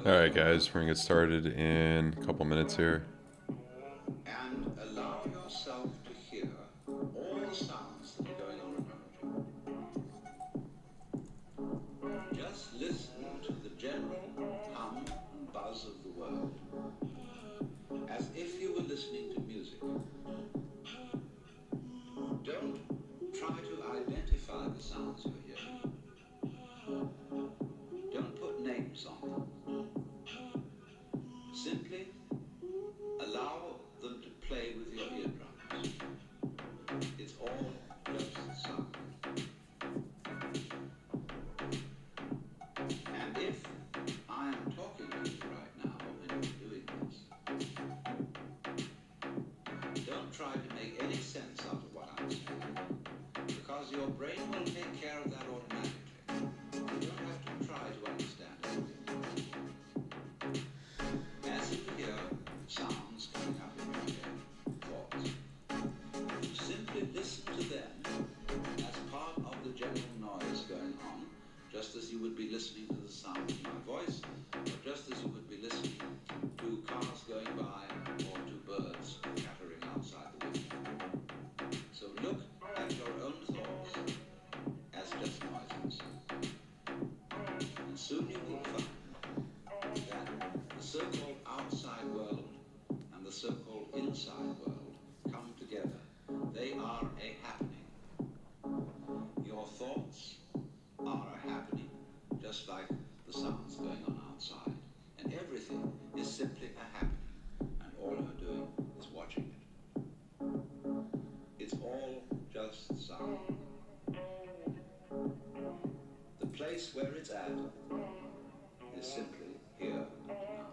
Alright guys, we're gonna get started in a couple minutes here. And allow yourself to hear all the sounds that are going on around you. Just listen to the general hum and buzz of the world, as if you were listening to music. Don't try to identify the sounds you're hearing. Don't put names on them. Simply allow them to play with your eardrums. It's all just sound. And if I am talking to you right now and you're doing this, don't try to make any sense out of what I'm saying, because your brain will take care of that automatically. You don't have to try to understand anything. As you hear sounds coming up in your head, thoughts, you simply listen to them as part of the general noise going on, just as you would be listening to the sound of my voice, or just as you would be listening to cars going by or to birds chattering outside the window. So look at your own thoughts as just noises. And soon you will find that the so-called outside world and the so-called inside world come together. They are a happening. Your thoughts are a happening, just like the sounds going on outside. And everything is simply a happening, and all you're doing is watching it. It's all just sound. The place where it's at is simply here and now.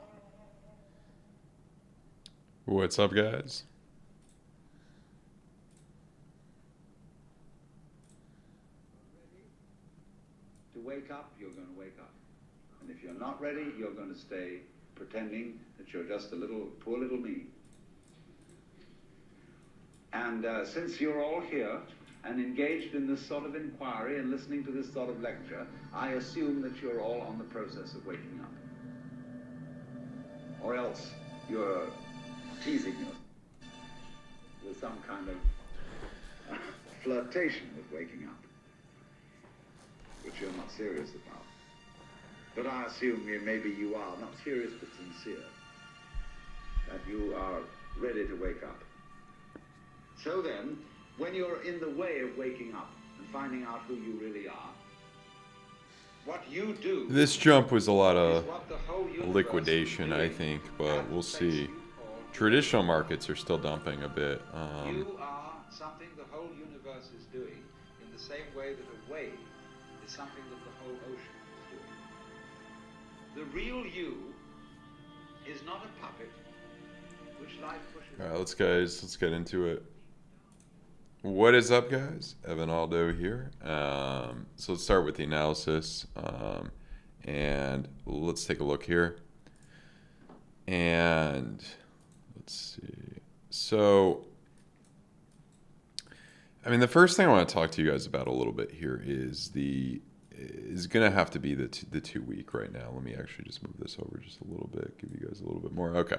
What's up guys? To wake up, you're going to wake up. And if you're not ready, you're going to stay pretending that you're just a little, poor little me. And since you're all here and engaged in this sort of inquiry and listening to this sort of lecture, I assume that you're all on the process of waking up. Or else you're teasing us with some kind of flirtation with waking up, which you're not serious about. But I assume maybe you are, not serious but sincere, that you are ready to wake up. So then, when you're in the way of waking up and finding out who you really are, what you do... This jump was a lot of is what the whole universe liquidation, is I doing think, at but the we'll place see. you call Traditional markets are still dumping a bit. You are something the whole universe is doing in the same way that a wave is something that the whole ocean is doing. The real you is not a puppet which life pushes. Alright, let's get into it. What is up guys? Evan Aldo here. So let's start with the analysis. And let's take a look here. And let's see. So, I mean, the first thing I want to talk to you guys about a little bit here is going to have to be the 2 week right now. Let me actually just move this over just a little bit, give you guys a little bit more. Okay.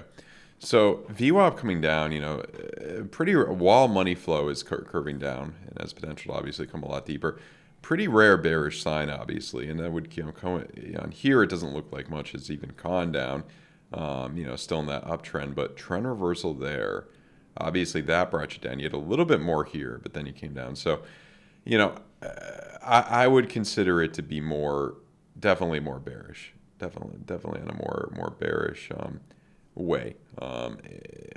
So VWAP coming down, you know, pretty while money flow is curving down and has potential to obviously come a lot deeper. Pretty rare bearish sign, obviously, and that would, you know, come on here. It doesn't look like much has even gone down. You know, still in that uptrend, but trend reversal there. Obviously, that brought you down. You had a little bit more here, but then you came down. So, you know, I would consider it to be definitely more bearish. Definitely on a more bearish way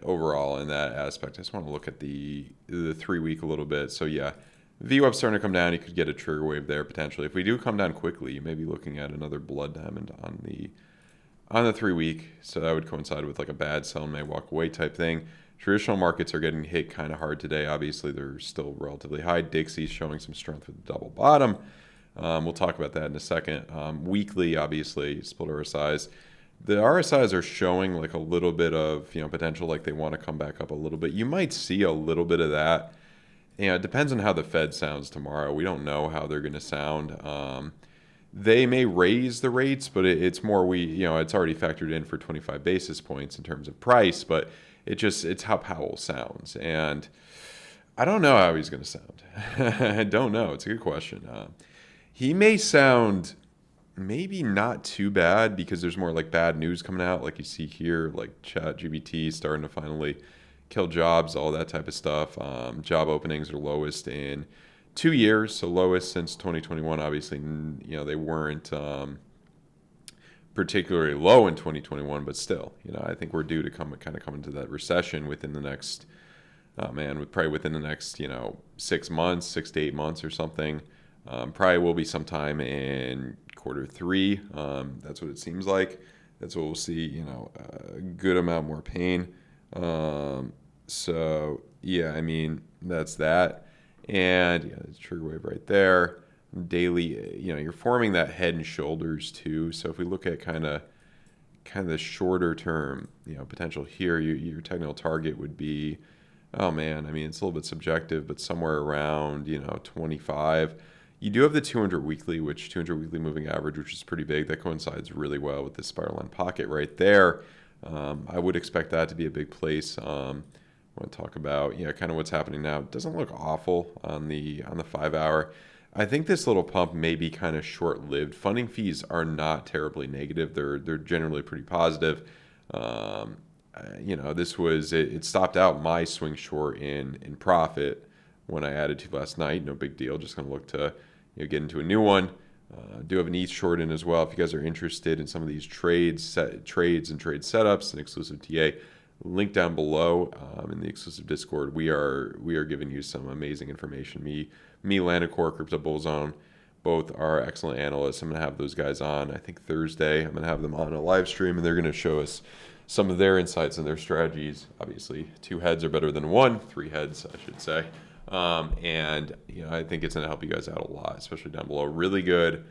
overall in that aspect. I just want to look at the 3 week a little bit. So yeah, VWAP starting to come down. You could get a trigger wave there potentially. If we do come down quickly, you may be looking at another blood diamond on the 3 week. So that would coincide with like a bad sell, may walk away type thing. Traditional markets are getting hit kind of hard today. Obviously, they're still relatively high. Dixie's showing some strength with the double bottom. We'll talk about that in a second. Weekly, obviously, split RSIs. The RSIs are showing like a little bit of, you know, potential, like they want to come back up a little bit. You might see a little bit of that. You know, it depends on how the Fed sounds tomorrow. We don't know how they're going to sound. They may raise the rates, but it's more it's already factored in for 25 basis points in terms of price, but it's how Powell sounds. And I don't know how he's going to sound. I don't know. It's a good question. He may sound maybe not too bad because there's more like bad news coming out, like you see here, like ChatGPT starting to finally kill jobs, all that type of stuff. Job openings are lowest in 2 years, so lowest since 2021. Obviously, they weren't particularly low in 2021, but still, I think we're due to come into that recession within the next, probably within the next, 6 months, 6 to 8 months or something. Probably will be sometime in Q3. That's what it seems like. That's what we'll see, a good amount more pain. So yeah, I mean, that's that. And it's trigger wave right there. Daily, you're forming that head and shoulders too. So if we look at kind of the shorter term, potential here, your technical target would be, oh man, I mean, it's a little bit subjective, but somewhere around, 25. You do have the 200 weekly moving average, which is pretty big. That coincides really well with this spiral line pocket right there. I would expect that to be a big place. I want to talk about kind of what's happening now. It doesn't look awful on the 5 hour. I think this little pump may be kind of short-lived. Funding fees are not terribly negative. They're generally pretty positive. It stopped out my swing short in profit when I added to last night. No big deal. Just going to look to get into a new one. Do have an ETH short in as well. If you guys are interested in some of these trades and trade setups and exclusive TA, link down below in the exclusive Discord. We are giving you some amazing information. Me, Landacor, Crypto Bullzone, both are excellent analysts. I'm going to have those guys on, I think Thursday. I'm going to have them on a live stream, and they're going to show us some of their insights and their strategies. Obviously, 2 heads are better than 1, 3 heads, I should say. And I think it's going to help you guys out a lot, especially down below. Really good.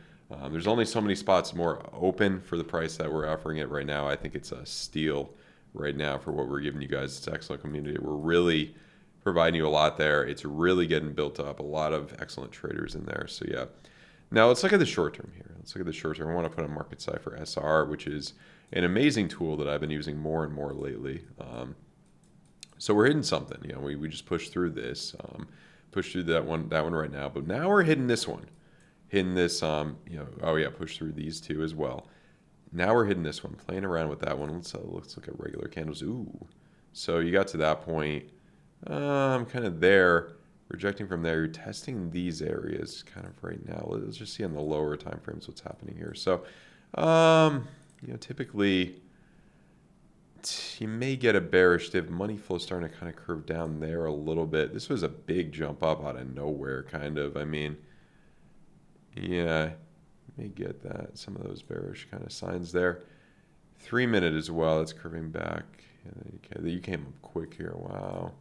There's only so many spots more open for the price that we're offering it right now. I think it's a steal right now for what we're giving you guys. It's an excellent community. We're really providing you a lot there. It's really getting built up. A lot of excellent traders in there. So yeah. Now let's look at the short term here. Let's look at the short term. I want to put on Market Cipher SR, which is an amazing tool that I've been using more and more lately. So we're hitting something. We just pushed through this, pushed through that one right now. But now we're hitting this one, hitting this. Push through these two as well. Now we're hitting this one, playing around with that one. Let's look at regular candles. Ooh, so you got to that point, kind of there, rejecting from there. You're testing these areas kind of right now. Let's just see on the lower time frames what's happening here. So, typically you may get a bearish div. Money flow starting to kind of curve down there a little bit. This was a big jump up out of nowhere, kind of. I mean, yeah, you may get that. Some of those bearish kind of signs there. 3 minute as well. It's curving back. You came up quick here. Wow.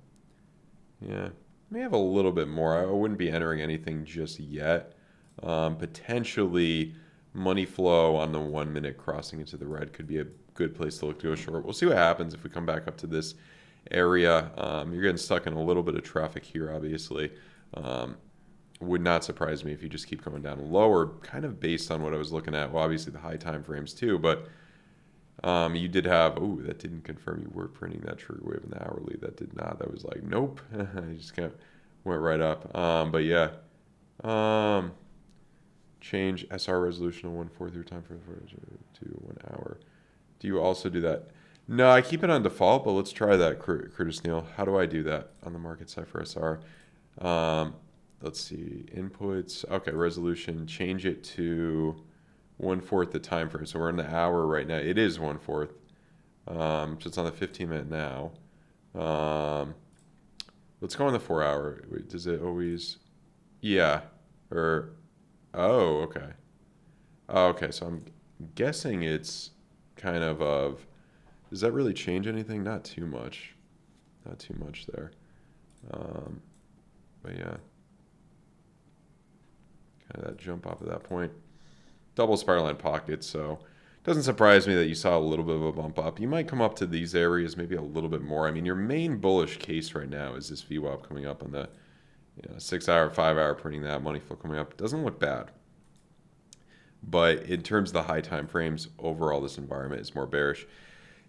Yeah, may have a little bit more. I wouldn't be entering anything just yet. Potentially, money flow on the 1 minute crossing into the red could be a good place to look to go short. We'll see what happens if we come back up to this area. You're getting stuck in a little bit of traffic here, obviously. Would not surprise me if you just keep coming down lower, kind of based on what I was looking at. Well, obviously the high time frames too, but you did have, that didn't confirm you were printing that trigger wave in the hourly. That did not. That was like, nope. I just kind of went right up. But yeah. Change SR resolution to 1/4 your time for to 1 hour. Do you also do that? No, I keep it on default, but let's try that, Curtis Neal. How do I do that on the Market Cipher SR? Let's see, inputs. Okay, resolution, change it to 1/4 the time frame. So we're in the hour right now. It is 1/4. So it's on the 15-minute now. Let's go on the 4 hour. Wait, does it always? Yeah. Okay. Okay, so I'm guessing it's kind of, does that really change anything? Not too much. Not too much there. But yeah. Kind of that jump off at that point. Double spiral line pocket, so it doesn't surprise me that you saw a little bit of a bump up. You might come up to these areas maybe a little bit more. I mean, your main bullish case right now is this VWAP coming up on the 6 hour, 5 hour, printing that money flow coming up. It doesn't look bad. But in terms of the high time frames, overall this environment is more bearish.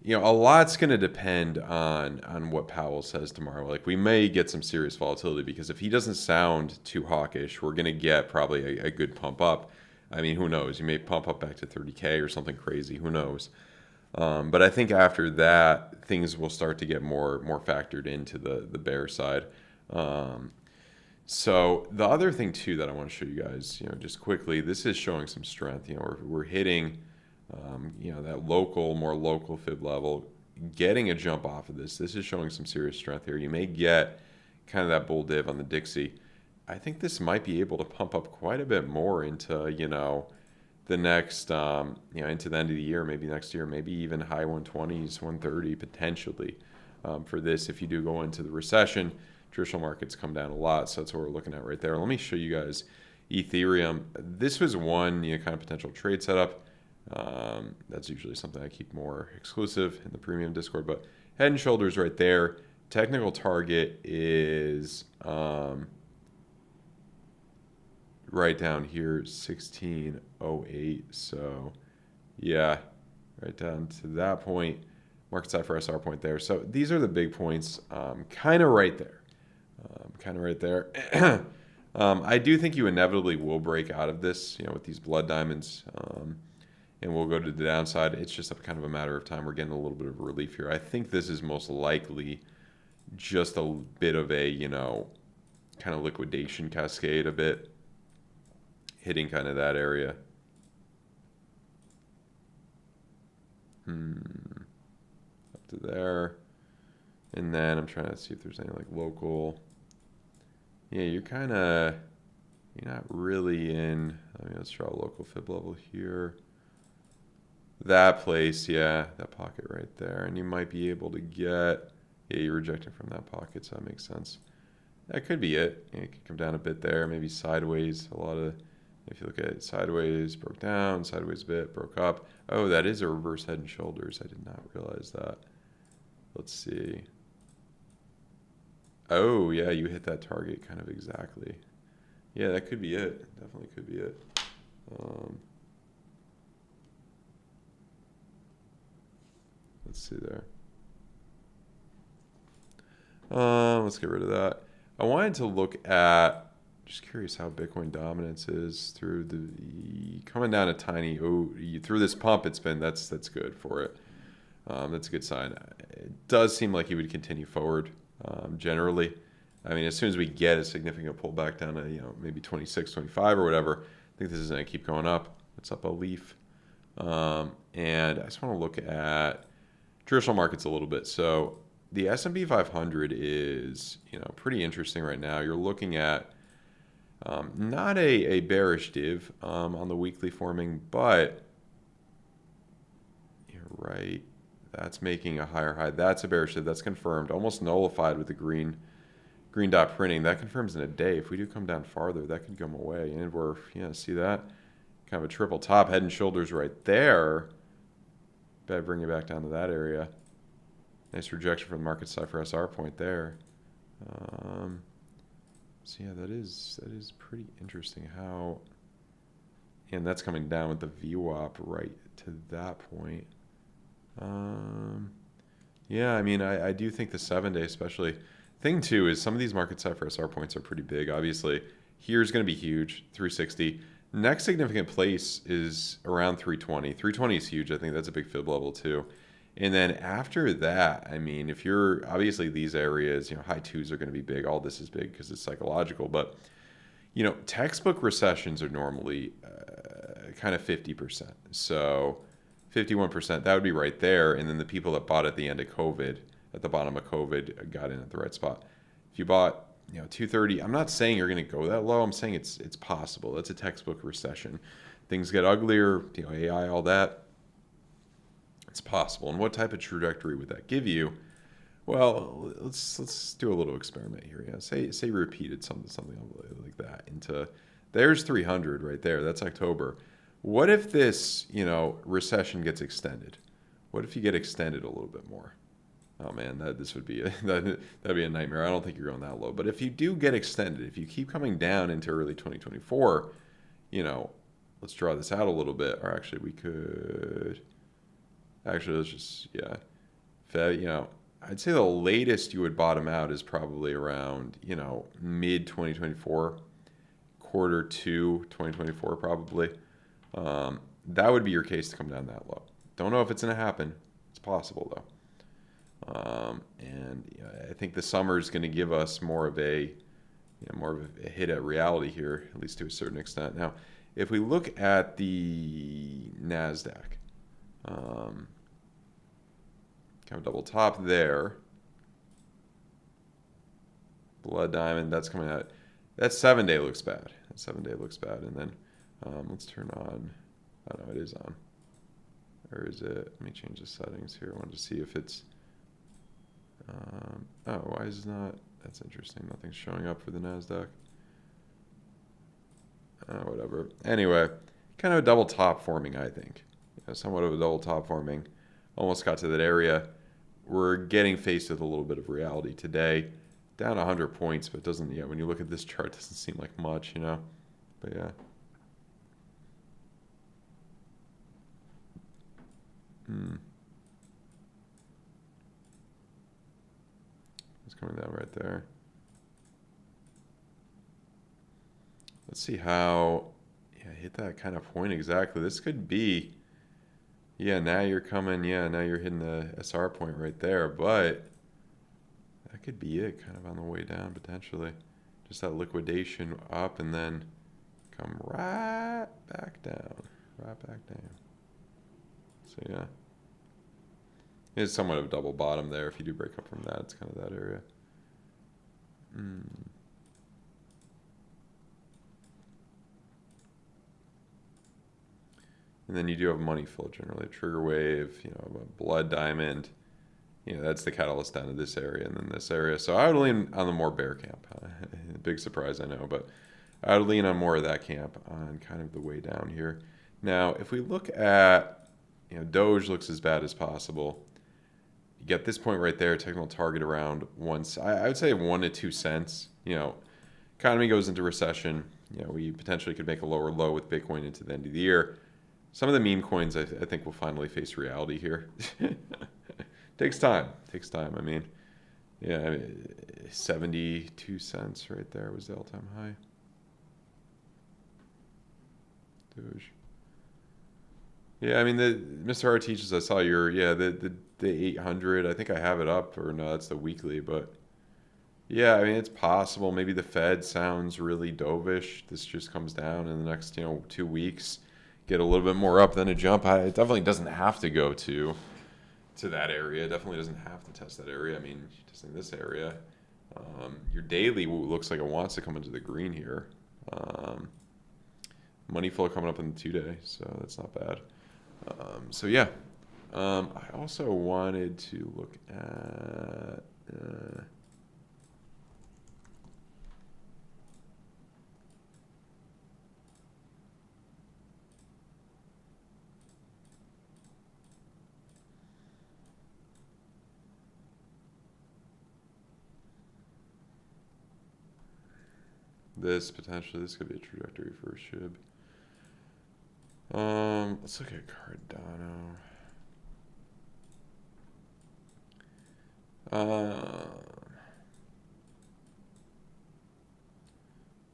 You know, a lot's going to depend on what Powell says tomorrow. Like, we may get some serious volatility because if he doesn't sound too hawkish, we're going to get probably a good pump up. I mean, who knows? You may pump up back to 30K or something crazy. Who knows? But I think after that, things will start to get more factored into the bear side. So the other thing too that I want to show you guys, you know, just quickly, this is showing some strength. You know, we're hitting, you know, that more local fib level, getting a jump off of this. This is showing some serious strength here. You may get kind of that bull div on the Dixie. I think this might be able to pump up quite a bit more into, you know, the next, you know, into the end of the year, maybe next year, maybe even high 120s, 130 potentially for this. If you do go into the recession, traditional markets come down a lot, so that's what we're looking at right there. Let me show you guys Ethereum. This was one, you know, kind of potential trade setup. That's usually something I keep more exclusive in the premium Discord, but head and shoulders right there. Technical target is right down here, 1608. So yeah, right down to that point. Market size for SR point there. So these are the big points, kind of right there. Kind of right there. I do think you inevitably will break out of this, you know, with these blood diamonds, and we'll go to the downside. It's just kind of a matter of time. We're getting a little bit of relief here. I think this is most likely just a bit of a, you know, kind of liquidation cascade a bit, hitting kind of that area. Up to there. And then I'm trying to see if there's any like local. Yeah, you're not really in. I mean, let's draw a local fib level here. That place, yeah, that pocket right there. And you might be able to get, yeah, you're rejecting from that pocket, so that makes sense. That could be it. Yeah, it could come down a bit there, maybe sideways. A lot of, if you look at it, sideways, broke down, sideways a bit, broke up. Oh, that is a reverse head and shoulders. I did not realize that. Let's see. Oh, yeah, you hit that target kind of exactly. Yeah, that could be it. Definitely could be it. Let's see there. Let's get rid of that. I wanted to look at, just curious how Bitcoin dominance is through the, coming down a tiny, through this pump, it's been, that's good for it. That's a good sign. It does seem like he would continue forward. Generally, I mean, as soon as we get a significant pullback down to, you know, maybe 26, 25 or whatever, I think this is going to keep going up. It's up a leaf. And I just want to look at traditional markets a little bit. So the S&P 500 is, you know, pretty interesting right now. You're looking at not a bearish div on the weekly forming, but you're right. That's making a higher high. That's a bearish div. That's confirmed. Almost nullified with the green dot printing. That confirms in a day. If we do come down farther, that could come away. And we're, you know, see that? Kind of a triple top, head and shoulders right there. Better bring it back down to that area. Nice rejection from the market side for SR point there. So yeah, that is pretty interesting how, and that's coming down with the VWAP right to that point. Yeah, I mean, I do think the 7 day especially. Thing too is some of these market side for SR points are pretty big. Obviously, here's going to be huge, 360. Next significant place is around 320. 320 is huge. I think that's a big fib level too. And then after that, I mean, if you're, obviously these areas, you know, high twos are going to be big. All this is big because it's psychological. But, you know, textbook recessions are normally kind of 50%. So 51%, that would be right there. And then the people that bought at the end of COVID, at the bottom of COVID, got in at the right spot. If you bought, you know, 230, I'm not saying you're going to go that low. I'm saying it's possible. That's a textbook recession. Things get uglier, you know, AI, all that. It's possible. And what type of trajectory would that give you? Well, let's do a little experiment here. Yeah, say repeated something like that into, there's 300 right there. That's October. What if this, you know, recession gets extended? What if you get extended a little bit more? Oh man, this would be that'd be a nightmare. I don't think you're going that low. But if you do get extended, if you keep coming down into early 2024, you know, let's draw this out a little bit. Or actually, we could. Actually, let's just, yeah. You know, I'd say the latest you would bottom out is probably around, you know, mid 2024, quarter two 2024 probably. That would be your case to come down that low. Don't know if it's going to happen. It's possible though. And you know, I think the summer is going to give us more of a, you know, more of a hit at reality here, at least to a certain extent. Now, if we look at the NASDAQ, kind of double top there, blood diamond, that's coming out. That 7-day looks bad. That 7-day looks bad. And then let's turn on, oh no, it is on. Or is it, let me change the settings here. I wanted to see if it's, oh, why is it not, that's interesting. Nothing's showing up for the NASDAQ. Whatever. Anyway, kind of a double top forming, I think. You know, somewhat of a double top forming. Almost got to that area. We're getting faced with a little bit of reality today. Down 100 points, but doesn't, yeah, when you look at this chart, it doesn't seem like much, you know. But yeah. It's coming down right there. Let's see how, yeah, hit that kind of point exactly. This could be, yeah, now you're coming, yeah, now you're hitting the SR point right there, but that could be it, kind of on the way down potentially. Just that liquidation up and then come right back down, right back down. So yeah, it's somewhat of a double bottom there. If you do break up from that, it's kind of that area. And then you do have money flow generally, a trigger wave, you know, a blood diamond. You know, that's the catalyst down to this area and then this area. So I would lean on the more bear camp. Big surprise, I know, but I would lean on more of that camp on kind of the way down here. Now, if we look at, you know, Doge looks as bad as possible. You get this point right there, technical target around I would say 1 to 2 cents. You know, economy goes into recession. You know, we potentially could make a lower low with Bitcoin into the end of the year. Some of the meme coins, I think, will finally face reality here. Takes time. Takes time. I mean, yeah, I mean, 72 cents right there was the all-time high. Doge. Yeah, I mean, Mr. R teaches. I saw your, yeah, the 800. I think I have it up, or no, that's the weekly. But yeah, I mean, it's possible. Maybe the Fed sounds really dovish. This just comes down in the next, you know, 2 weeks. Get a little bit more up than a jump. It definitely doesn't have to go to that area. It definitely doesn't have to test that area. I mean, just in this area, your daily looks like it wants to come into the green here. Money flow coming up in the 2-day, so that's not bad. So yeah, I also wanted to look at this potentially. This could be a trajectory for a SHIB. Let's look at Cardano.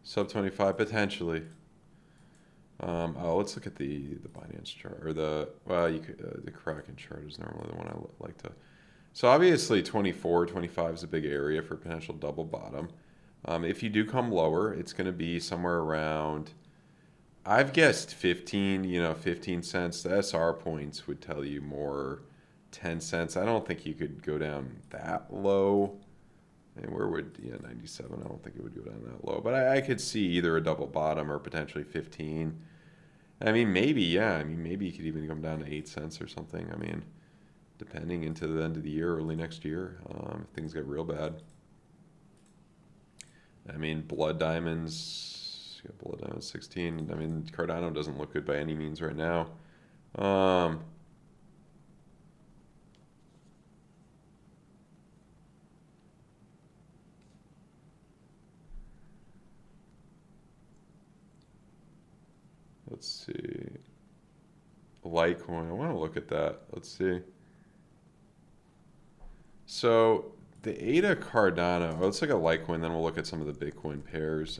Sub 25 potentially. Oh, let's look at the Binance chart, or the Kraken chart is normally the one I like to. So obviously 24, 25 is a big area for potential double bottom. If you do come lower, it's going to be somewhere around, I've guessed 15, you know, 15 cents. The SR points would tell you more 10 cents. I don't think you could go down that low. I mean, where would, yeah, 97, I don't think it would go down that low. But I could see either a double bottom or potentially 15. I mean, maybe, yeah. I mean, maybe you could even come down to 8 cents or something. I mean, depending into the end of the year, early next year, if things get real bad. I mean, blood diamonds, yeah, blood diamonds 16. I mean, Cardano doesn't look good by any means right now. let's see. Litecoin. I want to look at that. Let's see. So the ADA Cardano. Let's look at Litecoin, then we'll look at some of the Bitcoin pairs.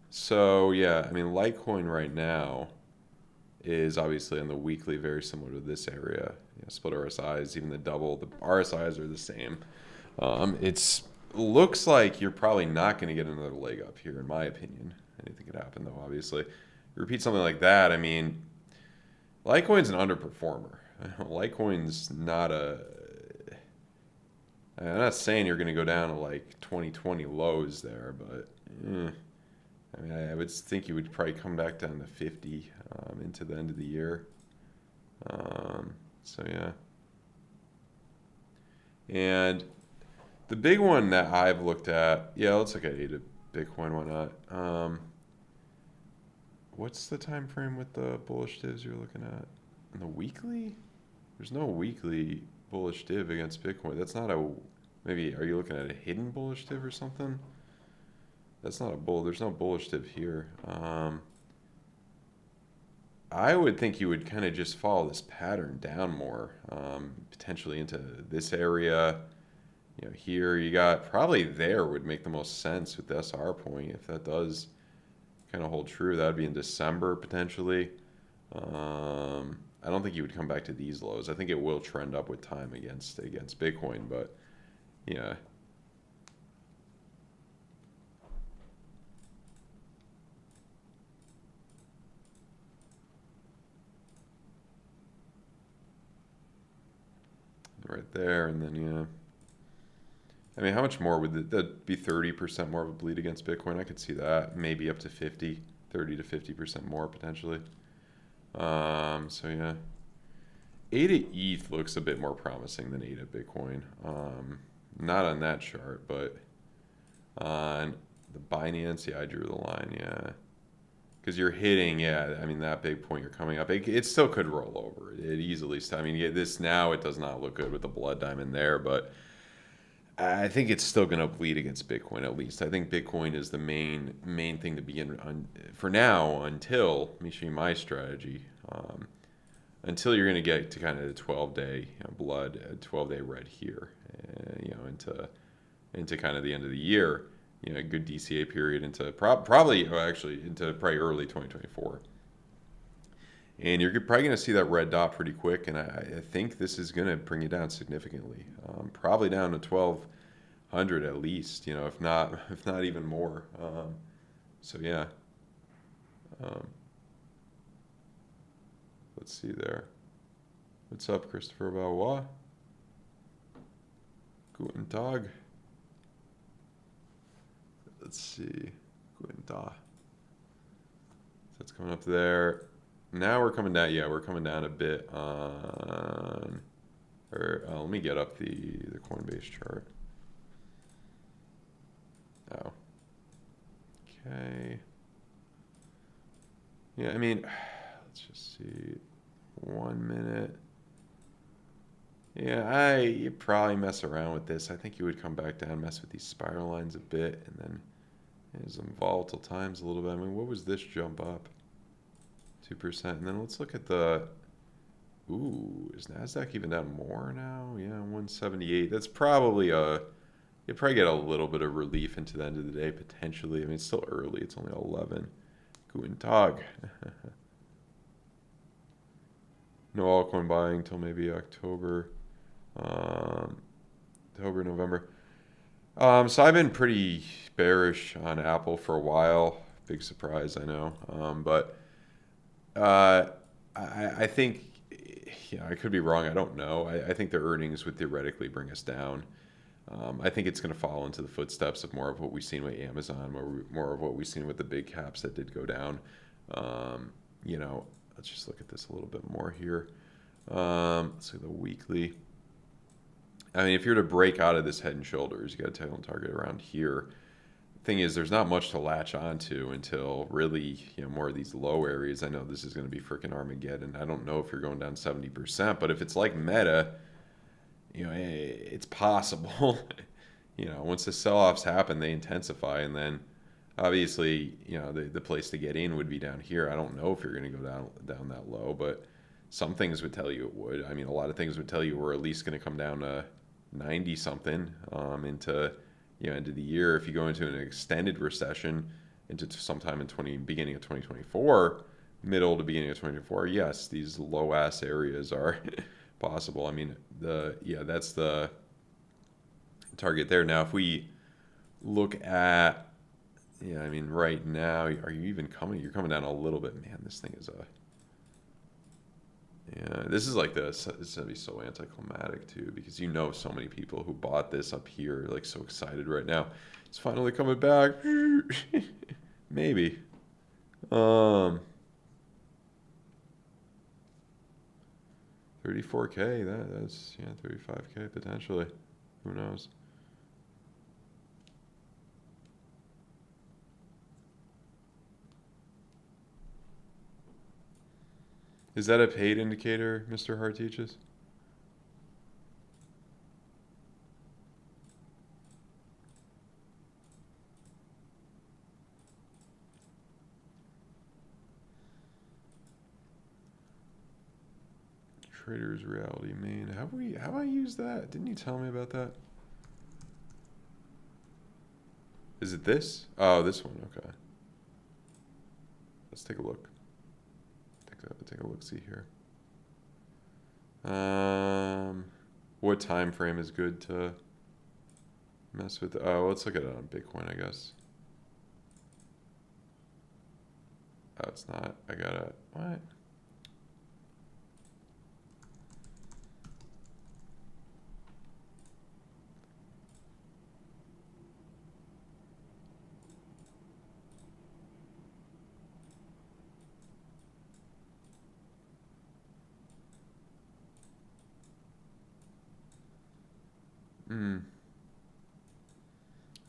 So yeah, I mean Litecoin right now is obviously on the weekly very similar to this area. Split RSIs, even the double. The RSIs are the same. It's looks like you're probably not going to get another leg up here, in my opinion. Anything could happen, though, obviously. You repeat something like that, I mean, Litecoin's an underperformer. Litecoin's not a... I'm not saying you're going to go down to like 2020 lows there, but I mean, I would think you would probably come back down to 50 into the end of the year. So, yeah. And the big one that I've looked at, yeah, let's look at ADA Bitcoin, why not? What's the time frame with the bullish divs you're looking at? In the weekly? There's no weekly bullish div against Bitcoin. That's not a, maybe, are you looking at a hidden bullish div or something? That's not a bull, there's no bullish div here. I would think you would kind of just follow this pattern down more, potentially into this area. Here you got probably there would make the most sense with the SR point. If that does kind of hold true, that would be in December potentially. I don't think you would come back to these lows. I think it will trend up with time against Bitcoin, but yeah. Right there, and then yeah. I mean, how much more would that be? 30% more of a bleed against Bitcoin? I could see that. Maybe up to 30 to 50% more potentially. So yeah. ADA ETH looks a bit more promising than ADA Bitcoin. Not on that chart, but on the Binance, yeah, I drew the line, yeah. Because you're hitting, yeah, I mean, that big point you're coming up. It still could roll over. It easily, I mean, yeah, this now, it does not look good with the blood diamond there, but I think it's still going to bleed against Bitcoin at least. I think Bitcoin is the main thing to begin on for now until, let me show you my strategy, until you're going to get to kind of the 12-day blood, 12-day red here, into kind of the end of the year. A good DCA period into probably early 2024. And you're probably going to see that red dot pretty quick, and I think this is going to bring you down significantly, probably down to 1,200 at least, if not even more. So yeah, let's see there. What's up, Christopher Valois? Guten Tag. Let's see, Guten Tag. That's coming up there. Now we're coming down. Yeah, we're coming down a bit on. Let me get up the Coinbase chart. Oh. Okay. Yeah, I mean, let's just see. 1 minute. Yeah, you probably mess around with this. I think you would come back down, mess with these spiral lines a bit, and then some volatile times a little bit. I mean, what was this jump up? 2%. And then let's look at the... Ooh, is NASDAQ even down more now? Yeah, 178. That's probably a... You'll probably get a little bit of relief into the end of the day, potentially. I mean, it's still early. It's only 11. Guten Tag. No altcoin buying until maybe October, November. So I've been pretty bearish on Apple for a while. Big surprise, I know. But I think, I could be wrong. I don't know. I think the earnings would theoretically bring us down. I think it's going to follow into the footsteps of more of what we've seen with Amazon, more of what we've seen with the big caps that did go down. Let's just look at this a little bit more here. Let's see the weekly. I mean, if you're to break out of this head and shoulders, you got to tail and target around here. Thing is, there's not much to latch onto until really, more of these low areas. I know this is going to be freaking Armageddon. I don't know if you're going down 70%, but if it's like Meta, it's possible. Once the sell-offs happen, they intensify, and then Obviously, you know, the place to get in would be down here. I don't know if you're going to go down that low, but some things would tell you it would. I mean, a lot of things would tell you we're at least going to come down to 90 something into, you know, end of the year. If you go into an extended recession into sometime in beginning of 2024, middle to beginning of 2024, yes, these low ass areas are possible. I mean, that's the target there. Now, if we look at, yeah, I mean, right now, are you even coming? You're coming down a little bit. Man, this thing is yeah, this is like this. It's going to be so anticlimactic, too, because you know so many people who bought this up here, like, so excited right now. It's finally coming back. Maybe. 34K, that's, yeah, 35K potentially. Who knows? Is that a paid indicator, Mr. Hart teaches? Trader's Reality Main. Have I used that? Didn't you tell me about that? Is it this? Oh, this one. Okay. Let's take a look. Take a look. See here. What time frame is good to mess with? Oh, let's look at it on Bitcoin, I guess. Oh, it's not. I gotta what?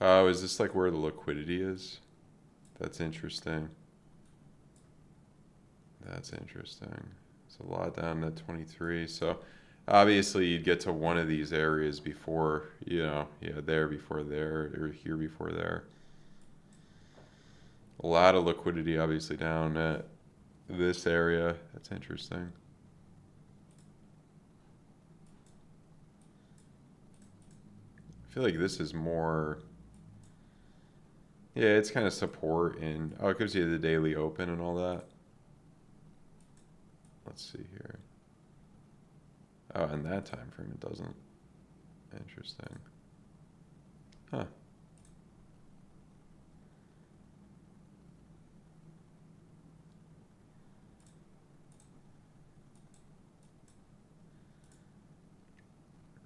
Oh, is this like where the liquidity is? That's interesting. That's interesting. It's a lot down to 23. So obviously you'd get to one of these areas before, you know, yeah, there before there, or here before there. A lot of liquidity obviously down at this area. That's interesting. I feel like this is more, yeah, it's kind of support and, oh, it gives you the daily open and all that. Let's see here. Oh, and that time frame it doesn't. Interesting. Huh.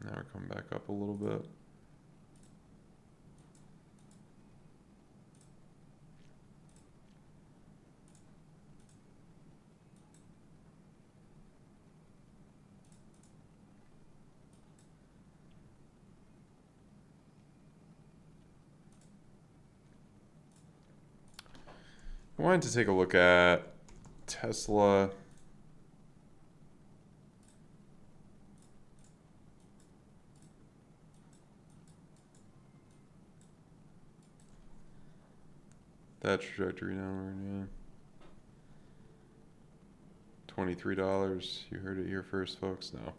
Now we're coming back up a little bit. I wanted to take a look at Tesla. That trajectory downward, yeah. $23. You heard it here first, folks. No.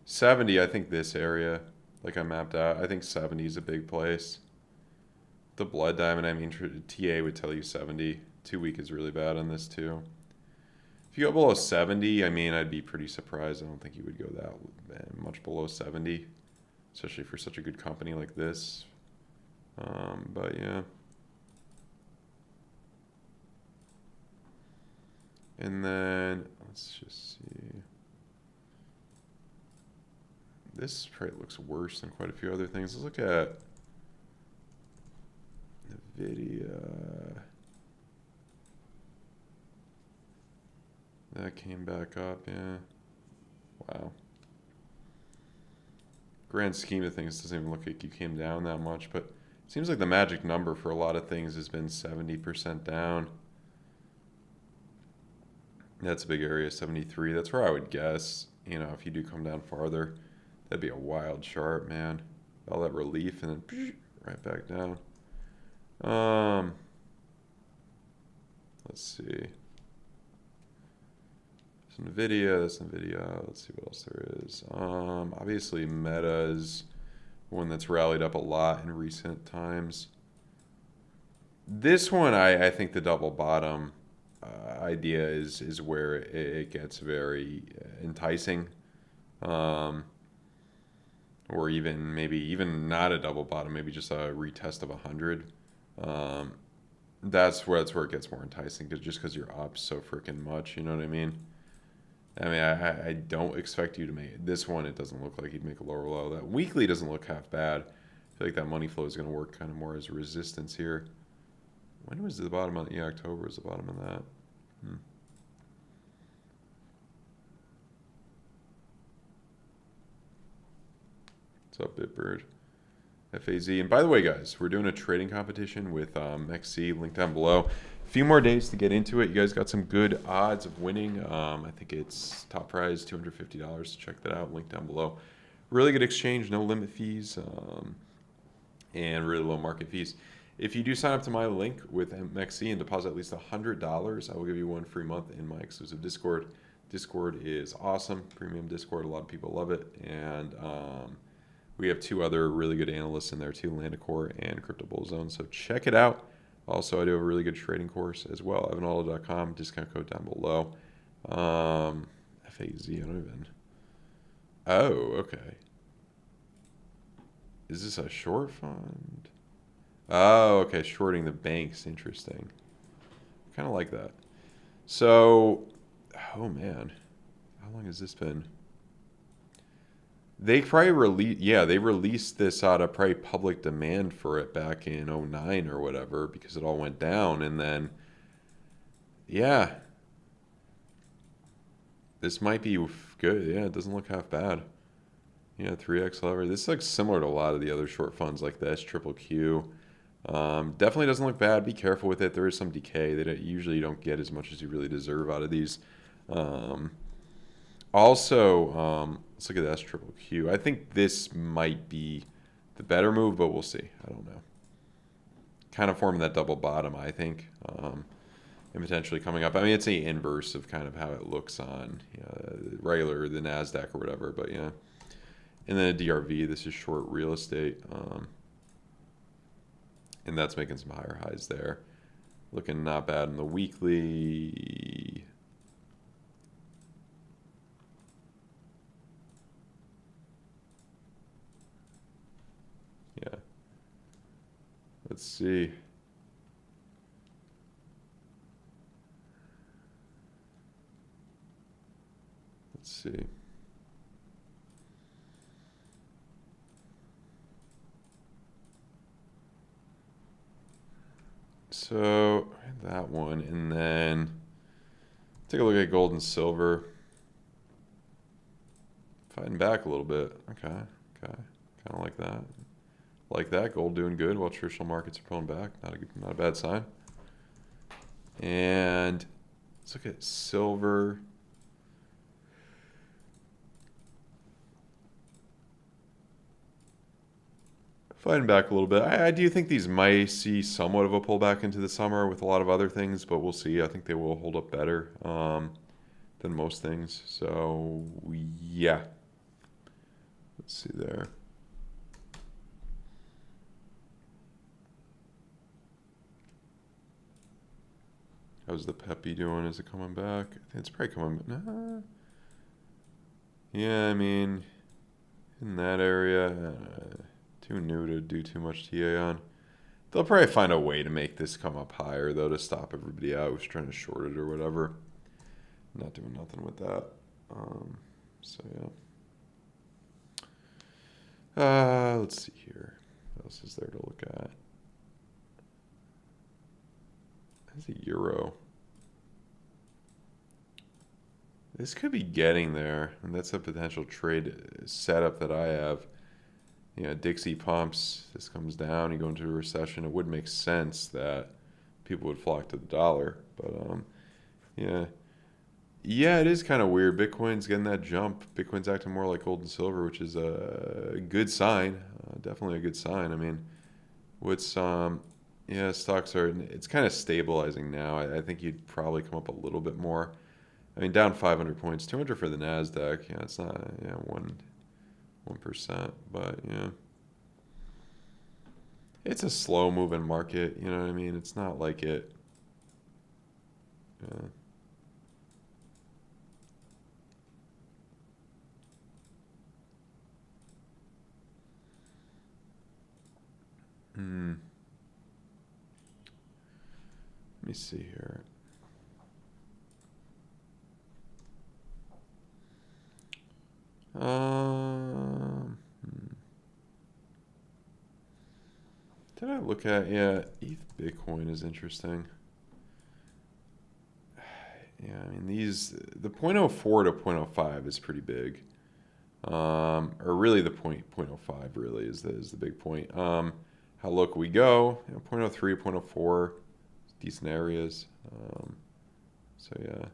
70, I think this area, like I mapped out, I think 70 is a big place. The blood diamond, I mean, TA would tell you 70. 2 week is really bad on this too. If you go below 70, I mean, I'd be pretty surprised. I don't think you would go that much below 70, especially for such a good company like this. But yeah. And then, let's just see. This probably looks worse than quite a few other things. Let's look at NVIDIA. That came back up, yeah. Wow. Grand scheme of things, doesn't even look like you came down that much, but it seems like the magic number for a lot of things has been 70% down. That's a big area, 73. That's where I would guess, you know, if you do come down farther, that'd be a wild chart, man. All that relief and then right back down. Let's see. That's NVIDIA. That's NVIDIA. Let's see what else there is. Obviously, Meta is one that's rallied up a lot in recent times. This one, I think the double bottom idea is where it gets very enticing. Or even maybe even not a double bottom, maybe just a retest of 100. That's where it gets more enticing, because you're up so freaking much. You know what I mean? I mean, I don't expect you to make this one. It doesn't look like you'd make a lower low. That weekly doesn't look half bad. I feel like that money flow is going to work kind of more as a resistance here. When was the bottom on? Yeah, October was the bottom of that. What's up, Bitbird? FAZ. And by the way, guys, we're doing a trading competition with MEXC, link down below. A few more days to get into it. You guys got some good odds of winning. I think it's top prize $250. Check that out. Link down below. Really good exchange, no limit fees, and really low market fees. If you do sign up to my link with MEXC and deposit at least $100, I will give you 1 free month in my exclusive Discord. Discord is awesome. Premium Discord. A lot of people love it. And we have 2 other really good analysts in there too, Landacore and Crypto Bull Zone. So check it out. Also, I do have a really good trading course as well. evanaldo.com, discount code down below. FAZ, I don't even. Oh, okay. Is this a short fund? Oh, okay. Shorting the banks. Interesting. Kind of like that. So, oh man. How long has this been? They probably they released this out of probably public demand for it back in 09 or whatever, because it all went down. And then, yeah, this might be good. Yeah, it doesn't look half bad. Yeah, 3x lever. This looks similar to a lot of the other short funds like this, Triple Q. Definitely doesn't look bad. Be careful with it. There is some decay. They usually don't get as much as you really deserve out of these. Also, let's look at the S Triple Q. I think this might be the better move, but we'll see. I don't know. Kind of forming that double bottom, I think, and potentially coming up. I mean, it's the inverse of kind of how it looks on regular, the NASDAQ or whatever, but yeah. And then a DRV, this is short real estate. And that's making some higher highs there. Looking not bad in the weekly. Yeah. Let's see. Let's see. So that one, and then take a look at gold and silver. Fighting back a little bit. Okay. Kind of like that. Like that. Gold doing good while traditional markets are pulling back. Not a bad sign. And let's look at silver. Fighting back a little bit. I do think these might see somewhat of a pullback into the summer with a lot of other things, but we'll see. I think they will hold up better than most things. So, yeah. Let's see there. How's the Peppy doing? Is it coming back? I think it's probably coming. Nah. Yeah, I mean, in that area. Too new to do too much TA on. They'll probably find a way to make this come up higher, though, to stop everybody out who's trying to short it or whatever. Not doing nothing with that. So, yeah. Let's see here. What else is there to look at? That's a euro. This could be getting there, and that's a potential trade setup that I have. Dixie pumps, this comes down, you go into a recession. It would make sense that people would flock to the dollar. But, yeah, it is kind of weird. Bitcoin's getting that jump. Bitcoin's acting more like gold and silver, which is a good sign. Definitely a good sign. I mean, what's, Yeah, stocks are, it's kind of stabilizing now. I think you'd probably come up a little bit more. I mean, down 500 points, 200 for the Nasdaq. Yeah, it's not, yeah, 1%, but yeah. It's a slow moving market, you know what I mean? It's not like it. Yeah. Hmm. Let me see here. Hmm. Did I look at, yeah, ETH Bitcoin is interesting. Yeah, I mean, the point oh 0.04 to point oh 0.05 is pretty big. Or really the point 0.05 really is the big point. How low can we go? You know, 0.03, 0.04, decent areas. So yeah.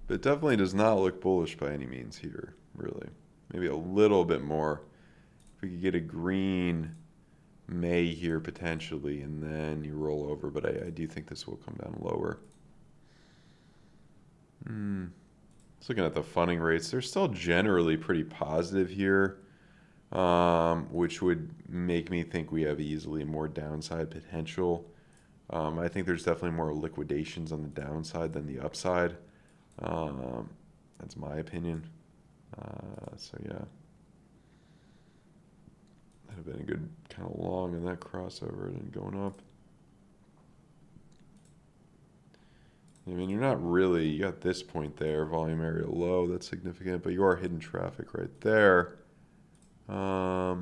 But it definitely does not look bullish by any means here, really. Maybe a little bit more. If we could get a green May here potentially, and then you roll over, but I do think this will come down lower. Just looking at the funding rates, they're still generally pretty positive here, which would make me think we have easily more downside potential. I think there's definitely more liquidations on the downside than the upside. That's my opinion. So yeah, that'd have been a good kind of long in that crossover and going up. I mean, you're not really, you got this point there, volume area low, that's significant, but you are hitting traffic right there. I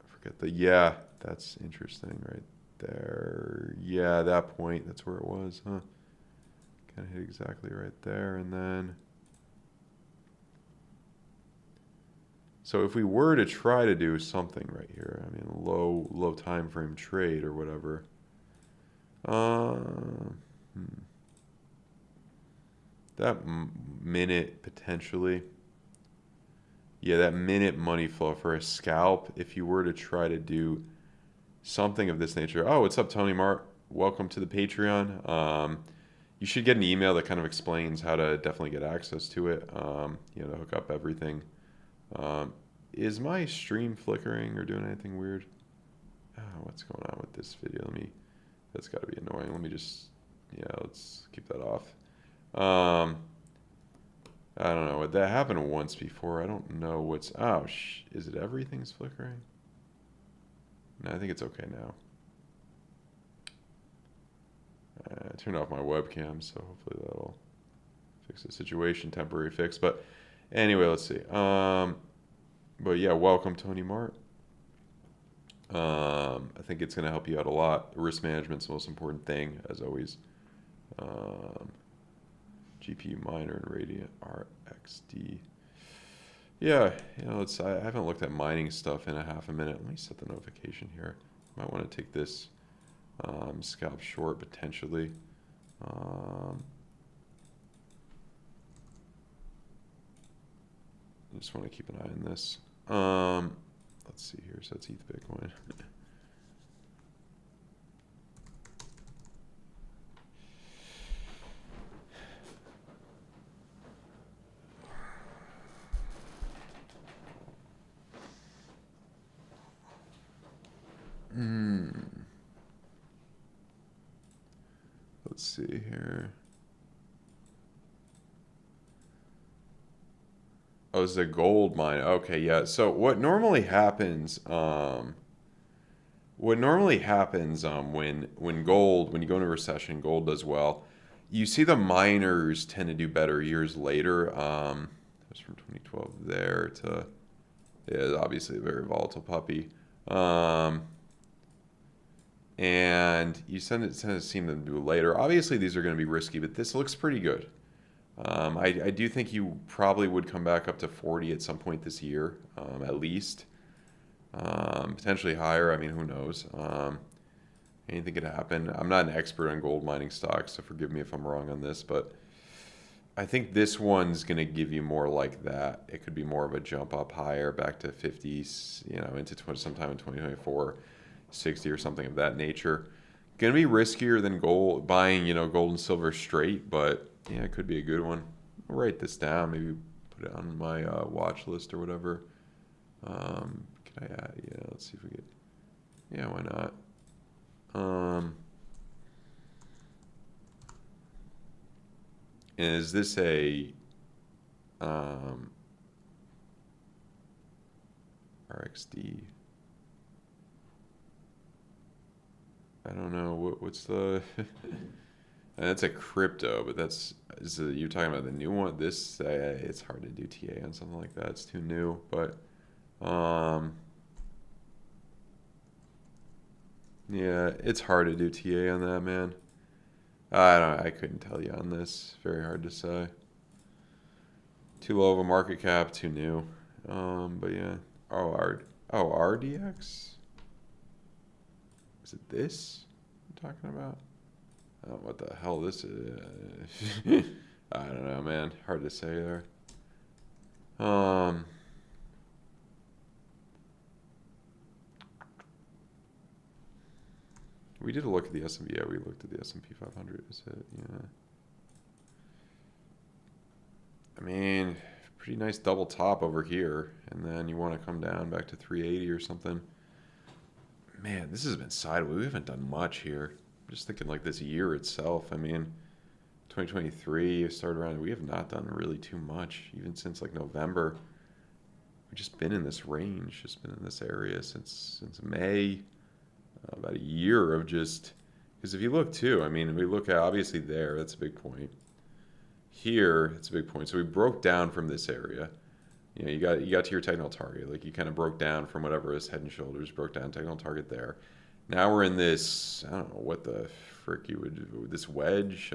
forget yeah, that's interesting right there. Yeah, that point, that's where it was, huh? Kind of hit exactly right there, and then. So if we were to try to do something right here, I mean, low time frame trade or whatever. That minute potentially. Yeah, that minute money flow for a scalp, if you were to try to do something of this nature. Oh, what's up, Tony Mart? Welcome to the Patreon. You should get an email that kind of explains how to definitely get access to it, you know, to hook up everything. Is my stream flickering or doing anything weird? Oh, what's going on with this video? That's got to be annoying. Let me just, yeah, let's keep that off. I don't know. That happened once before. I don't know what's, oh, is it everything's flickering? No, I think it's okay now. I turned off my webcam, so hopefully that'll fix the situation. Temporary fix. But anyway, let's see. But yeah, welcome, Tony Mart. I think it's going to help you out a lot. Risk management's the most important thing, as always. GPU miner and Radiant RXD. Yeah, you know, I haven't looked at mining stuff in a half a minute. Let me set the notification here. Might want to take this scalp short potentially. I just want to keep an eye on this. Let's see here. So that's ETH Bitcoin. Let's see here. Oh, it's a gold mine. Okay, yeah. So what normally happens, when you go into a recession, gold does well. You see the miners tend to do better years later. That's from 2012 there to, yeah, obviously a very volatile puppy. and you tend to see them do it later. Obviously, these are going to be risky, but this looks pretty good. I do think you probably would come back up to 40 at some point this year, at least. Potentially higher. I mean, who knows? Anything could happen. I'm not an expert on gold mining stocks, so forgive me if I'm wrong on this, but I think this one's going to give you more like that. It could be more of a jump up higher, back to 50s, into sometime in 2024, 60 or something of that nature. Going to be riskier than gold, buying, gold and silver straight, but yeah, it could be a good one. I'll write this down, maybe put it on my watch list or whatever. Can I add? Yeah, let's see if we get. Yeah, why not? Is this a RXD? I don't know what's the. That's a crypto, but you're talking about the new one. This it's hard to do TA on something like that. It's too new, but yeah, it's hard to do TA on that, man. I couldn't tell you on this. Very hard to say. Too low of a market cap, too new. But yeah. RDX? Is it this I'm talking about? I don't know what the hell this is. I don't know, man. Hard to say there. We did a look at the S&P. Yeah, we looked at the S&P 500. Is it? Yeah. I mean, pretty nice double top over here, and then you want to come down back to 380 or something. Man, this has been sideways. We haven't done much here. I'm just thinking like this year itself. I mean, 2023 started around. We have not done really too much, even since like November. We've just been in this range, just been in this area since May. About a year of just, because if you look too, I mean, we look at obviously there, that's a big point. Here, it's a big point. So we broke down from this area. You got to your technical target. Like you kind of broke down from whatever is head and shoulders, broke down technical target there. Now we're in this, I don't know what the frick you would do, this wedge,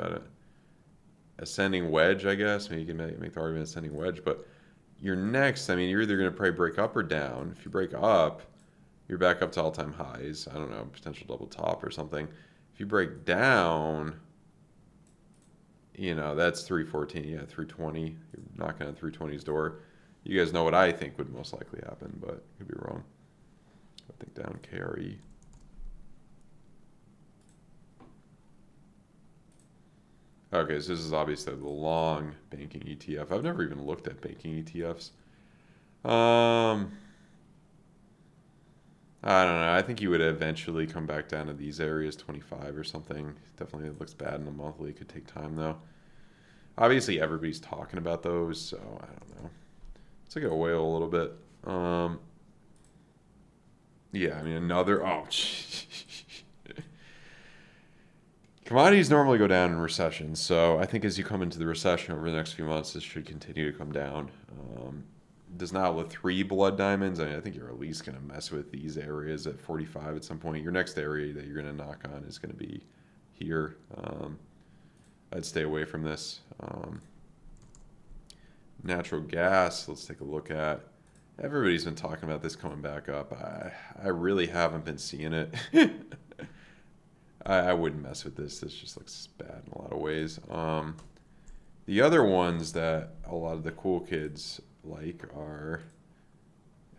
ascending wedge, I guess. Maybe you can make the argument ascending wedge, but your next, I mean, you're either going to probably break up or down. If you break up, you're back up to all-time highs. I don't know, potential double top or something. If you break down, that's 314. Yeah, 320. You're knocking on 320's door. You guys know what I think would most likely happen, but I could be wrong. I think down KRE. Okay, so this is obviously the long banking ETF. I've never even looked at banking ETFs. I don't know. I think you would eventually come back down to these areas, 25 or something. Definitely it looks bad in a monthly. It could take time, though. Obviously, everybody's talking about those, so I don't know. Let's take it away a little bit. Yeah, I mean, another... Oh, commodities normally go down in recessions, so I think as you come into the recession over the next few months, this should continue to come down. Does not with 3 blood diamonds. I mean, I think you're at least going to mess with these areas at 45 at some point. Your next area that you're going to knock on is going to be here. I'd stay away from this. Natural gas, let's take a look at. Everybody's been talking about this coming back up. I really haven't been seeing it. I wouldn't mess with this. This just looks bad in a lot of ways. The other ones that a lot of the cool kids like are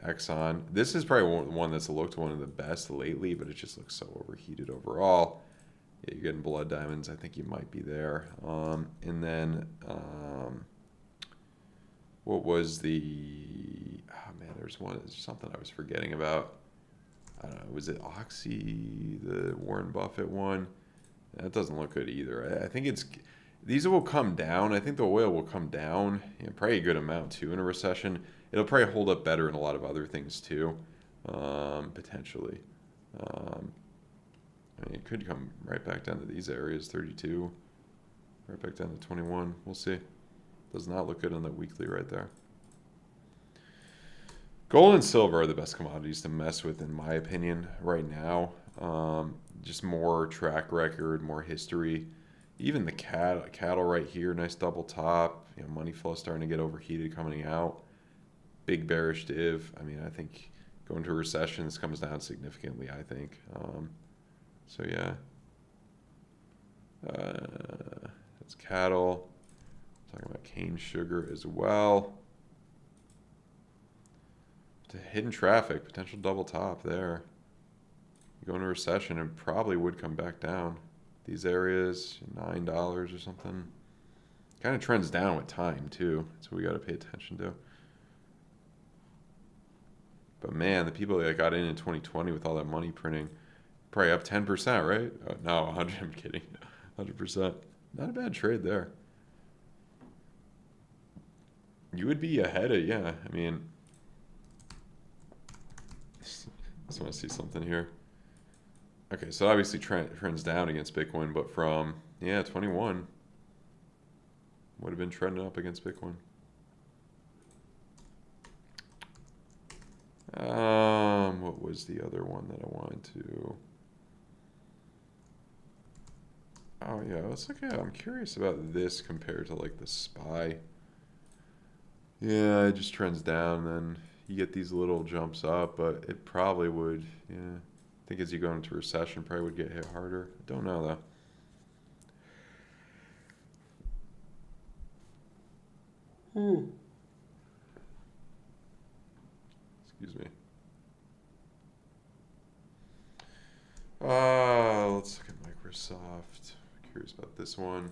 Exxon. This is probably one that's looked one of the best lately, but it just looks so overheated overall. Yeah, you're getting blood diamonds. I think you might be there. And then what was the... Oh, man, there's something I was forgetting about. I don't know. Was it Oxy, the Warren Buffett one? That doesn't look good either. I think it's... These will come down. I think the oil will come down, probably a good amount too in a recession. It'll probably hold up better in a lot of other things too, potentially. I mean, it could come right back down to these areas, 32, right back down to 21. We'll see. Does not look good on the weekly right there. Gold and silver are the best commodities to mess with, in my opinion, right now. Just more track record, more history. Even the cattle right here, nice double top. You know, money flow starting to get overheated coming out. Big bearish div. I mean, I think going to a recession, this comes down significantly, I think. So yeah. That's cattle. Talking about cane sugar as well. To hidden traffic, potential double top there. You go into a recession and probably would come back down. These areas, $9 or something. Kind of trends down with time too. That's what we got to pay attention to. But man, the people that got in 2020 with all that money printing, probably up 10%, right? Oh, no, 100. I'm kidding. 100%. Not a bad trade there. You would be ahead of, yeah. I mean, just want to see something here. Okay, so obviously trends down against Bitcoin, but from, yeah, 21 would have been trending up against Bitcoin. What was the other one that I wanted to? Oh yeah, let's look at. I'm curious about this compared to like the SPY. Yeah, it just trends down, then you get these little jumps up, but it probably would. Yeah, I think as you go into recession, probably would get hit harder. I don't know though. Excuse me. Let's look at Microsoft. Curious about this one.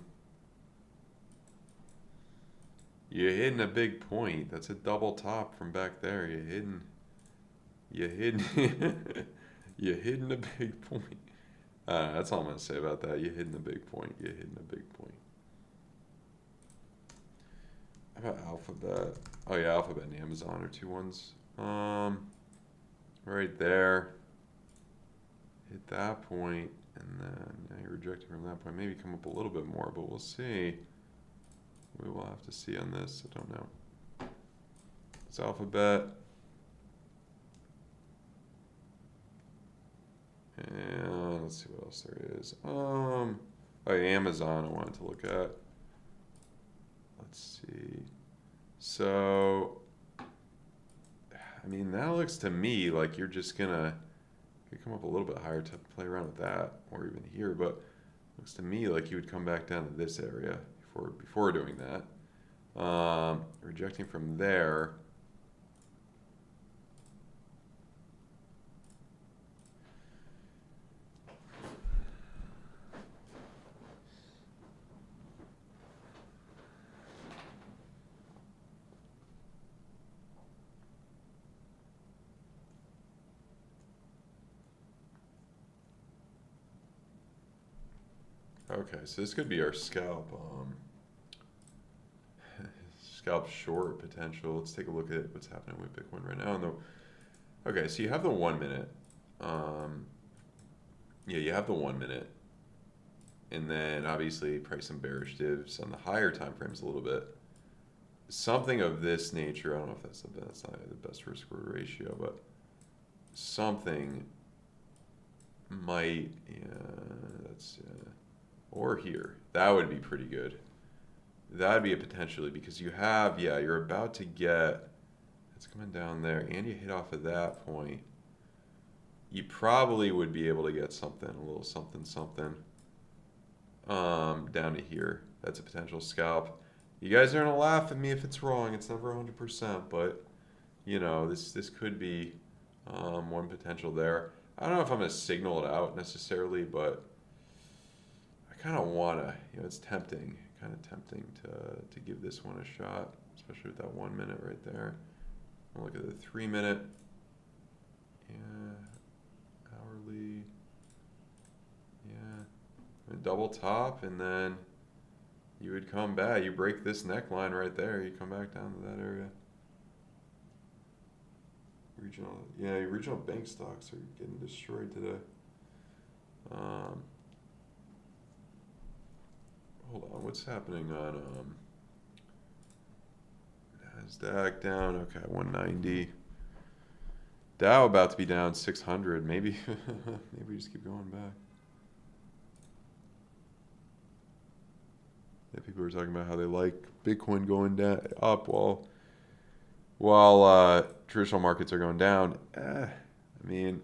You're hitting a big point. That's a double top from back there. You're hitting you're hitting a big point. That's all I'm gonna say about that. You're hitting a big point. You're hitting a big point. How about Alphabet? Oh yeah, Alphabet and Amazon are two ones. Right there. Hit that point, and then now you're rejected from that point. Maybe come up a little bit more, but we'll see. We will have to see on this. I don't know. It's Alphabet. And let's see what else there is. Oh, Amazon I wanted to look at. Let's see. So, I mean, that looks to me like you're just gonna come up a little bit higher to play around with that, or even here, but looks to me like you would come back down to this area before doing that. Rejecting from there. Okay, so this could be our scalp short potential. Let's take a look at what's happening with Bitcoin right now. Okay, so you have the 1 minute. Yeah, you have the 1 minute, and then obviously price and bearish divs on the higher time frames a little bit. Something of this nature. I don't know if that's not the best risk reward ratio, but something might. Yeah, that's. Or here. That would be pretty good. That would be a potentially, because you have, yeah, you're about to get, it's coming down there, and you hit off of that point. You probably would be able to get something, a little something, down to here. That's a potential scalp. You guys are going to laugh at me if it's wrong. It's never 100%, but, you know, this could be one potential there. I don't know if I'm going to signal it out necessarily, but kind of wanna, it's tempting, kind of tempting to give this one a shot, especially with that 1 minute right there. I'll look at the 3 minute, yeah, hourly, yeah, and double top, and then you would come back. You break this neckline right there. You come back down to that area. Regional bank stocks are getting destroyed today. Hold on, what's happening on NASDAQ down? Okay, 190. Dow about to be down 600. Maybe, maybe we just keep going back. Yeah, people are talking about how they like Bitcoin going down, up while traditional markets are going down. I mean,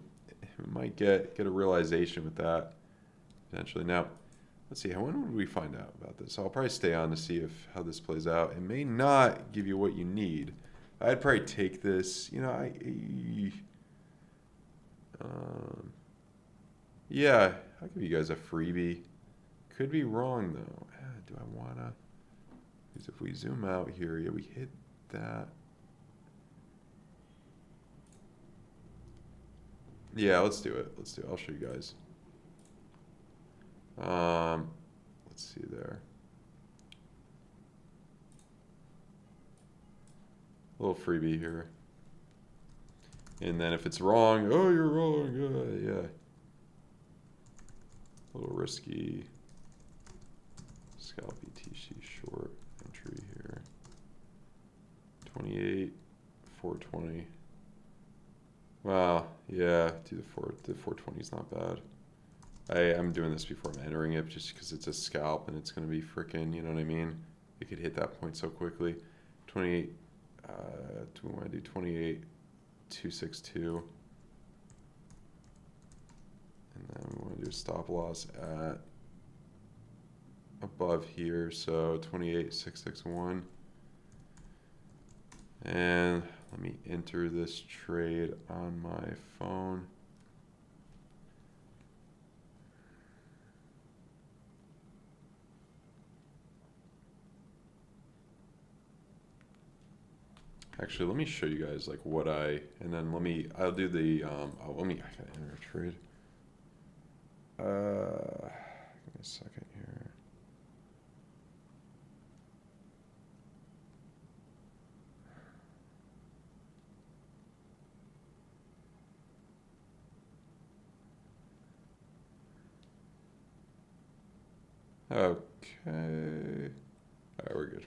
we might get a realization with that potentially. Now, let's see. When would we find out about this? I'll probably stay on to see how this plays out. It may not give you what you need. I'd probably take this. You know, yeah, I'll give you guys a freebie. Could be wrong though. Do I wanna? Because if we zoom out here, yeah, we hit that. Yeah, let's do it. Let's do it. I'll show you guys. Let's see there. A little freebie here. And then if it's wrong, oh, you're wrong. Yeah. A little risky. Scalp BTC short entry here. 28, 420. Wow, yeah, the 420 is not bad. I'm doing this before I'm entering it just because it's a scalp and it's going to be freaking, you know what I mean? It could hit that point so quickly. 28, do we want to do 28, 262? And then we want to do a stop loss at above here, so 28,661. And let me enter this trade on my phone. Actually, let me show you guys like what and then I'll do the, I gotta enter a trade. Give me a second here. Okay. All right, we're good.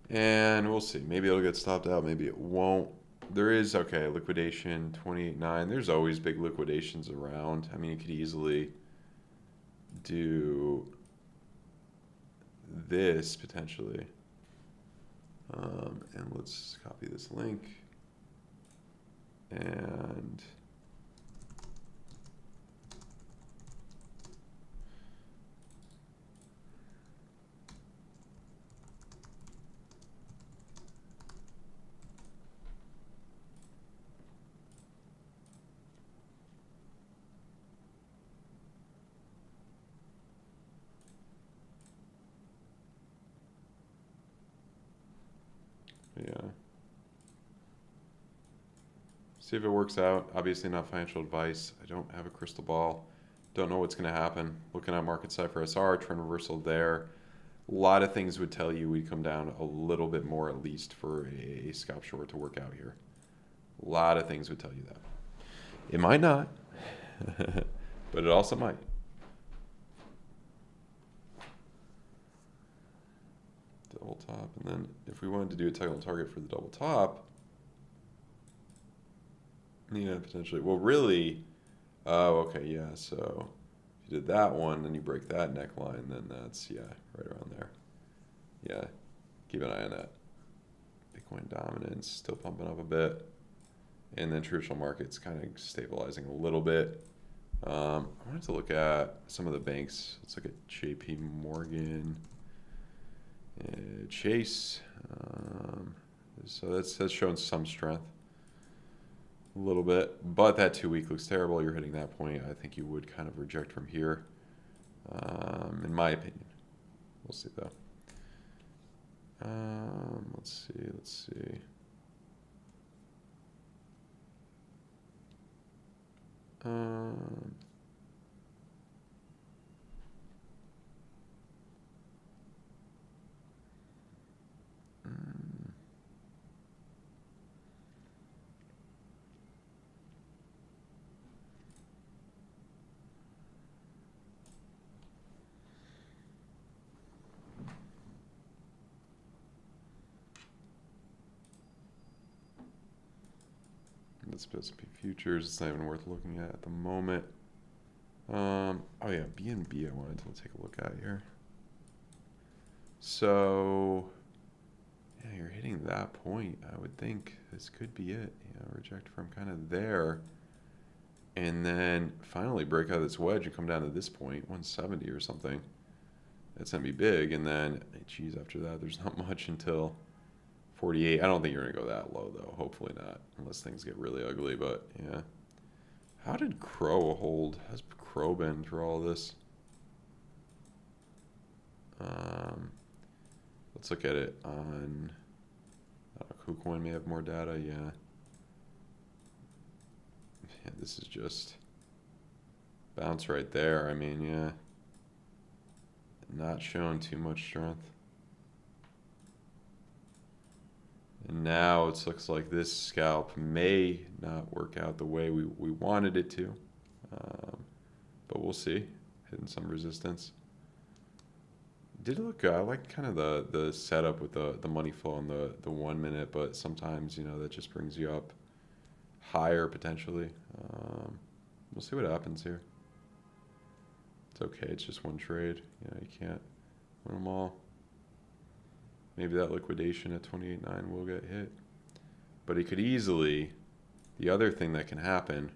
And we'll see. Maybe it'll get stopped out. Maybe it won't. There is, okay, liquidation 28.9. There's always big liquidations around. I mean, you could easily do this potentially. And let's copy this link. And yeah. See if it works out. Obviously not financial advice. I don't have a crystal ball. Don't know what's going to happen. Looking at market cipher SR, trend reversal there. A lot of things would tell you we'd come down a little bit more at least for a scalp short to work out here. A lot of things would tell you that. It might not, but it also might. Double top, and then if we wanted to do a technical target for the double top, yeah, potentially. Well, really, oh, okay, yeah. So if you did that one, then you break that neckline, then that's, yeah, right around there. Yeah, keep an eye on that. Bitcoin dominance still pumping up a bit, and then traditional markets kind of stabilizing a little bit. I wanted to look at some of the banks. Let's look at JP Morgan. Chase, so that's showing some strength a little bit, but that 2 week looks terrible. You're hitting that point. I think you would kind of reject from here, in my opinion. We'll see though. Let's see. that's S&P futures. It's not even worth looking at the moment. Oh yeah, BNB I wanted to take a look at here. So yeah, you're hitting that point. I would think this could be it. Reject from kind of there. And then finally break out of this wedge and come down to this point, 170 or something. That's going to be big. And then, geez, after that, there's not much until 48. I don't think you're going to go that low, though. Hopefully not, unless things get really ugly. But, yeah. How did Crow hold? How's Crow been through all of this? Let's look at it on... KuCoin may have more data, yeah. Yeah, this is just bounce right there. I mean, yeah. Not showing too much strength. And now it looks like this scalp may not work out the way we wanted it to. But we'll see. Hitting some resistance. Did look good. I like kind of the setup with the money flow on the 1 minute, but sometimes, you know, that just brings you up higher potentially. We'll see what happens here. It's okay. It's just one trade. You know, you can't win them all. Maybe that liquidation at 28.9 will get hit, but it could easily. The other thing that can happen,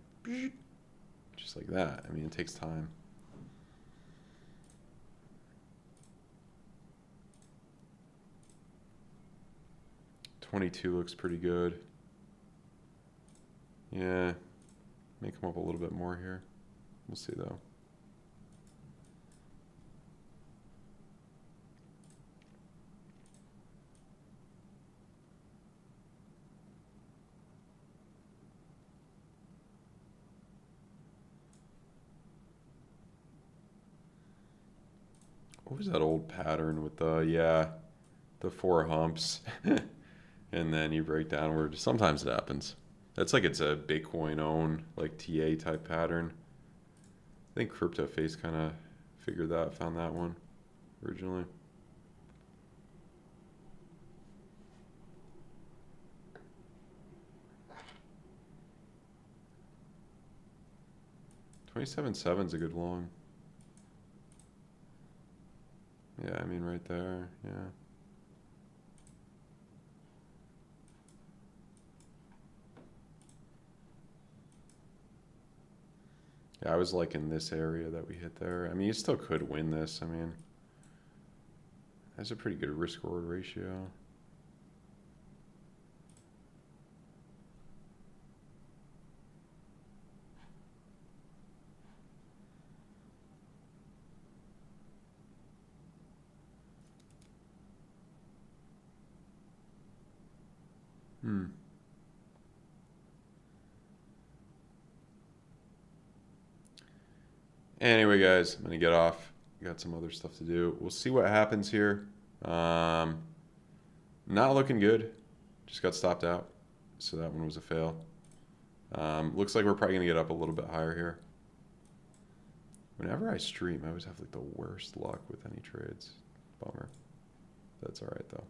just like that. I mean, it takes time. $22 looks pretty good. Yeah, may come up a little bit more here. We'll see though. What was that old pattern with the 4 humps and then you break downward? Sometimes it happens. That's like it's a Bitcoin own like TA type pattern. I think CryptoFace kind of found that one originally. $27.7 is a good long. Yeah, I mean right there, yeah. Yeah, I was like in this area that we hit there. I mean, you still could win this. I mean, that's a pretty good risk-reward ratio. Anyway, guys, I'm going to get off. Got some other stuff to do. We'll see what happens here. Not looking good. Just got stopped out. So that one was a fail. Looks like we're probably going to get up a little bit higher here. Whenever I stream, I always have like the worst luck with any trades. Bummer. That's all right, though.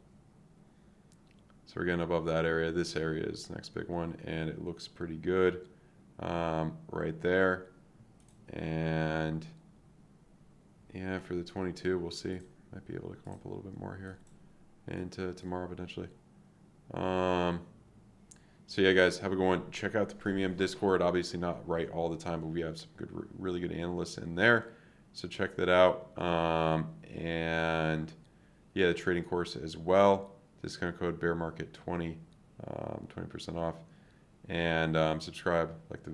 So we're getting above that area. This area is the next big one, and it looks pretty good right there. And yeah, for the 22, we'll see. Might be able to come up a little bit more here into tomorrow potentially. So yeah, guys, have a good one. Check out the premium Discord. Obviously not right all the time, but we have some good, really good analysts in there. So check that out. And yeah, the trading course as well. Discount code bearmarket20, 20% off. And subscribe, like the video.